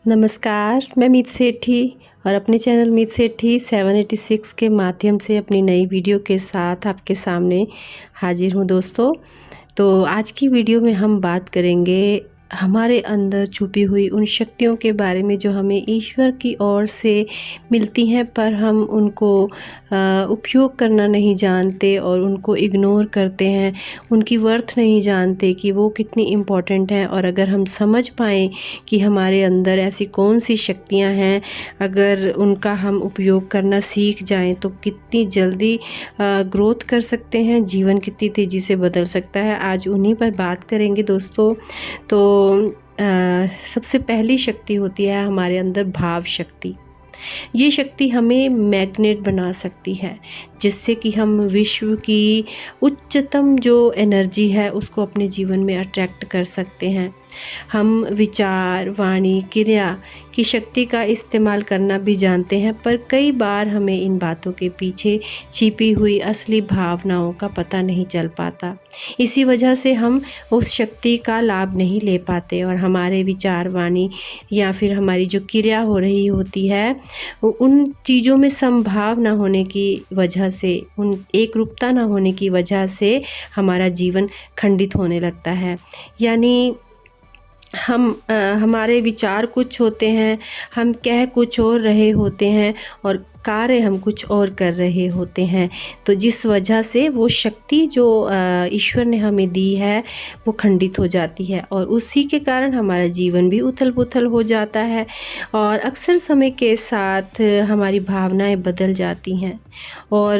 नमस्कार, मैं मीत सेठी और अपने चैनल मीत सेठी 786 के माध्यम से अपनी नई वीडियो के साथ आपके सामने हाजिर हूँ दोस्तों। तो आज की वीडियो में हम बात करेंगे हमारे अंदर छुपी हुई उन शक्तियों के बारे में जो हमें ईश्वर की ओर से मिलती हैं, पर हम उनको उपयोग करना नहीं जानते और उनको इग्नोर करते हैं। उनकी वर्थ नहीं जानते कि वो कितनी इम्पोर्टेंट हैं। और अगर हम समझ पाएँ कि हमारे अंदर ऐसी कौन सी शक्तियाँ हैं, अगर उनका हम उपयोग करना सीख जाएँ तो कितनी जल्दी ग्रोथ कर सकते हैं, जीवन कितनी तेज़ी से बदल सकता है। आज उन्हीं पर बात करेंगे दोस्तों। तो सबसे पहली शक्ति होती है हमारे अंदर भाव शक्ति। ये शक्ति हमें मैग्नेट बना सकती है, जिससे कि हम विश्व की उच्चतम जो एनर्जी है उसको अपने जीवन में अट्रैक्ट कर सकते हैं। हम विचार, वाणी, क्रिया की शक्ति का इस्तेमाल करना भी जानते हैं, पर कई बार हमें इन बातों के पीछे छिपी हुई असली भावनाओं का पता नहीं चल पाता। इसी वजह से हम उस शक्ति का लाभ नहीं ले पाते और हमारे विचार, वाणी या फिर हमारी जो क्रिया हो रही होती है, उन चीज़ों में समभाव ना होने की वजह से, उन एकरूपता ना होने की वजह से हमारा जीवन खंडित होने लगता है। यानी हमारे विचार कुछ होते हैं, हम कह कुछ और रहे होते हैं और कार्य हम कुछ और कर रहे होते हैं। तो जिस वजह से वो शक्ति जो ईश्वर ने हमें दी है वो खंडित हो जाती है और उसी के कारण हमारा जीवन भी उथल-पुथल हो जाता है और अक्सर समय के साथ हमारी भावनाएं बदल जाती हैं और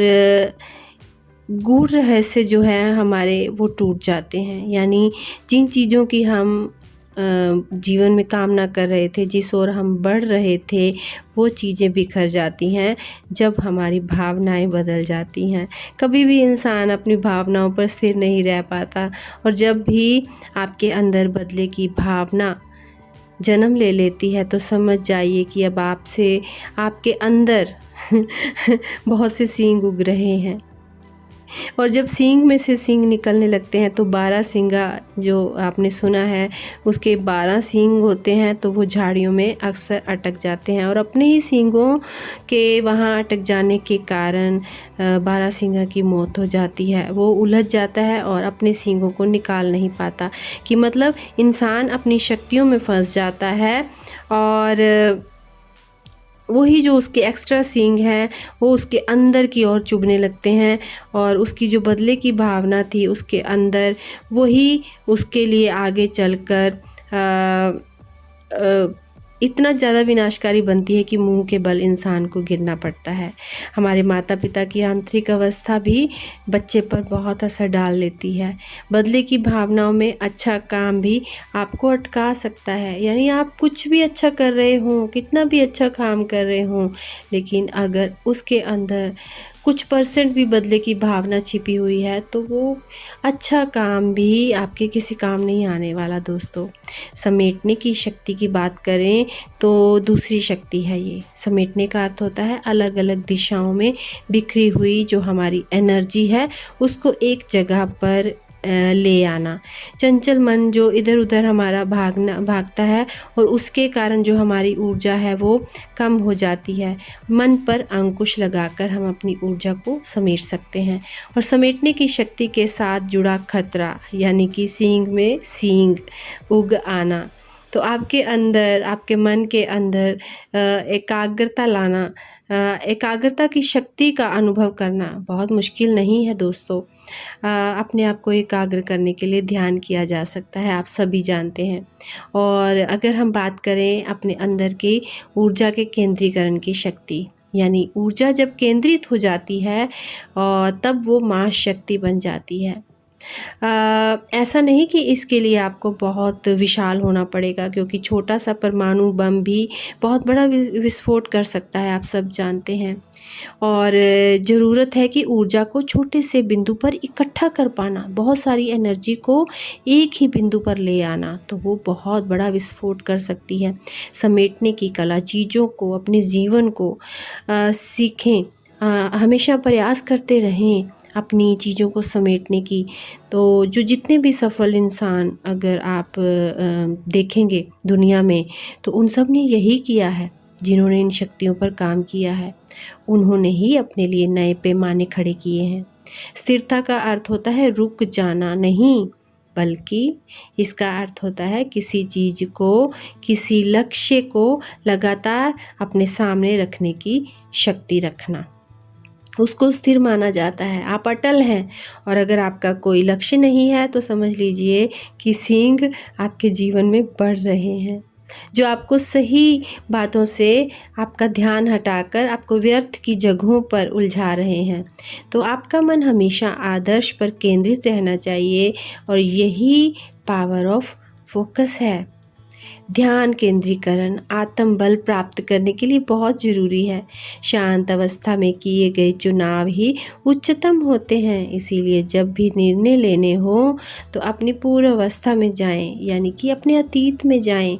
गूढ़ रहस्य जो है हमारे वो टूट जाते हैं। यानी जिन चीज़ों की हम जीवन में कामना कर रहे थे, जिस ओर हम बढ़ रहे थे, वो चीज़ें बिखर जाती हैं जब हमारी भावनाएं बदल जाती हैं। कभी भी इंसान अपनी भावनाओं पर स्थिर नहीं रह पाता और जब भी आपके अंदर बदले की भावना जन्म ले लेती है तो समझ जाइए कि अब आपसे आपके अंदर बहुत से सींग उग रहे हैं। और जब सींग में से सींग निकलने लगते हैं तो 12 सींगा जो आपने सुना है, उसके 12 सींग होते हैं तो वो झाड़ियों में अक्सर अटक जाते हैं और अपने ही सींगों के वहाँ अटक जाने के कारण 12 सींगा की मौत हो जाती है। वो उलझ जाता है और अपने सींगों को निकाल नहीं पाता, कि मतलब इंसान अपनी शक्तियों में फंस जाता है और वही जो उसके एक्स्ट्रा सींग हैं वो उसके अंदर की ओर चुभने लगते हैं और उसकी जो बदले की भावना थी उसके अंदर, वही उसके लिए आगे चलकर इतना ज़्यादा विनाशकारी बनती है कि मुंह के बल इंसान को गिरना पड़ता है। हमारे माता पिता की आंतरिक अवस्था भी बच्चे पर बहुत असर डाल लेती है। बदले की भावनाओं में अच्छा काम भी आपको अटका सकता है। यानी आप कुछ भी अच्छा कर रहे हों, कितना भी अच्छा काम कर रहे हों, लेकिन अगर उसके अंदर कुछ परसेंट भी बदले की भावना छिपी हुई है तो वो अच्छा काम भी आपके किसी काम नहीं आने वाला दोस्तों। समेटने की शक्ति की बात करें तो दूसरी शक्ति है ये। समेटने का अर्थ होता है अलग अलग दिशाओं में बिखरी हुई जो हमारी एनर्जी है उसको एक जगह पर ले आना। चंचल मन जो इधर उधर हमारा भागता है और उसके कारण जो हमारी ऊर्जा है वो कम हो जाती है। मन पर अंकुश लगाकर हम अपनी ऊर्जा को समेट सकते हैं। और समेटने की शक्ति के साथ जुड़ा खतरा, यानी कि सींग में सींग उग आना, तो आपके अंदर, आपके मन के अंदर एकाग्रता लाना, एकाग्रता की शक्ति का अनुभव करना बहुत मुश्किल नहीं है दोस्तों। अपने आप को एकाग्र करने के लिए ध्यान किया जा सकता है, आप सभी जानते हैं। और अगर हम बात करें अपने अंदर की ऊर्जा के केंद्रीकरण की शक्ति, यानी ऊर्जा जब केंद्रित हो जाती है और तब वो महाशक्ति बन जाती है। ऐसा नहीं कि इसके लिए आपको बहुत विशाल होना पड़ेगा, क्योंकि छोटा सा परमाणु बम भी बहुत बड़ा विस्फोट कर सकता है, आप सब जानते हैं। और ज़रूरत है कि ऊर्जा को छोटे से बिंदु पर इकट्ठा कर पाना, बहुत सारी एनर्जी को एक ही बिंदु पर ले आना, तो वो बहुत बड़ा विस्फोट कर सकती है। समेटने की कला, चीज़ों को, अपने जीवन को सीखें, हमेशा प्रयास करते रहें, अपनी चीज़ों को समेटने की। तो जो जितने भी सफल इंसान अगर आप देखेंगे दुनिया में, तो उन सब ने यही किया है, जिन्होंने इन शक्तियों पर काम किया है। उन्होंने ही अपने लिए नए पैमाने खड़े किए हैं। स्थिरता का अर्थ होता है रुक जाना नहीं, बल्कि इसका अर्थ होता है किसी चीज़ को, किसी लक्ष्य को लगातार अपने सामने रखने की शक्ति रखना। उसको स्थिर माना जाता है। आप अटल हैं, और अगर आपका कोई लक्ष्य नहीं है तो समझ लीजिए कि सींग आपके जीवन में बढ़ रहे हैं, जो आपको सही बातों से आपका ध्यान हटाकर आपको व्यर्थ की जगहों पर उलझा रहे हैं। तो आपका मन हमेशा आदर्श पर केंद्रित रहना चाहिए, और यही पावर ऑफ फोकस है। ध्यान केंद्रीकरण आत्म बल प्राप्त करने के लिए बहुत ज़रूरी है। शांत अवस्था में किए गए चुनाव ही उच्चतम होते हैं। इसीलिए जब भी निर्णय लेने हो तो अपनी पूर्व अवस्था में जाएं, यानी कि अपने अतीत में जाएं।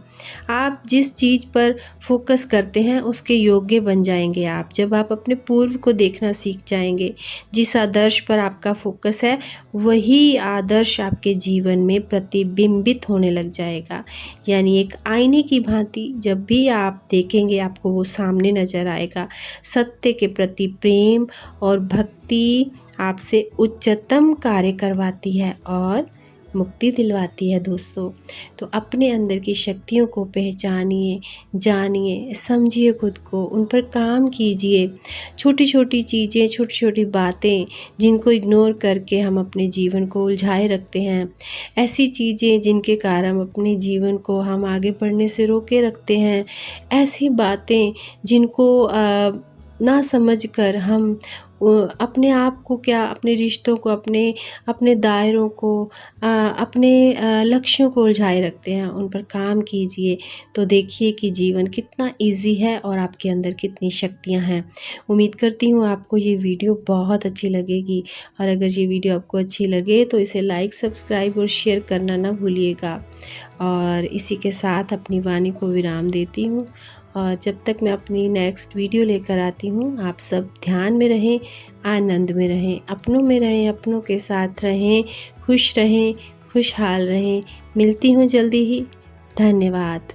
आप जिस चीज़ पर फोकस करते हैं उसके योग्य बन जाएंगे आप, जब आप अपने पूर्व को देखना सीख जाएंगे। जिस आदर्श पर आपका फोकस है वही आदर्श आपके जीवन में प्रतिबिंबित होने लग जाएगा, यानी एक आईने की भांति जब भी आप देखेंगे आपको वो सामने नज़र आएगा। सत्य के प्रति प्रेम और भक्ति आपसे उच्चतम कार्य करवाती है और मुक्ति दिलवाती है दोस्तों। तो अपने अंदर की शक्तियों को पहचानिए, जानिए, समझिए खुद को, उन पर काम कीजिए। छोटी छोटी चीज़ें, छोटी छोटी बातें जिनको इग्नोर करके हम अपने जीवन को उलझाए रखते हैं, ऐसी चीज़ें जिनके कारण अपने जीवन को हम आगे बढ़ने से रोके रखते हैं, ऐसी बातें जिनको ना समझ कर हम अपने आप को, क्या अपने रिश्तों को, अपने दायरों को, अपने लक्ष्यों को उलझाए रखते हैं, उन पर काम कीजिए। तो देखिए कि जीवन कितना इजी है और आपके अंदर कितनी शक्तियां हैं। उम्मीद करती हूँ आपको ये वीडियो बहुत अच्छी लगेगी, और अगर ये वीडियो आपको अच्छी लगे तो इसे लाइक, सब्सक्राइब और शेयर करना ना भूलिएगा। और इसी के साथ अपनी वाणी को विराम देती हूँ, और जब तक मैं अपनी नेक्स्ट वीडियो लेकर आती हूँ, आप सब ध्यान में रहें, आनंद में रहें, अपनों में रहें, अपनों के साथ रहें, खुश रहें, खुशहाल रहें। मिलती हूँ जल्दी ही। धन्यवाद।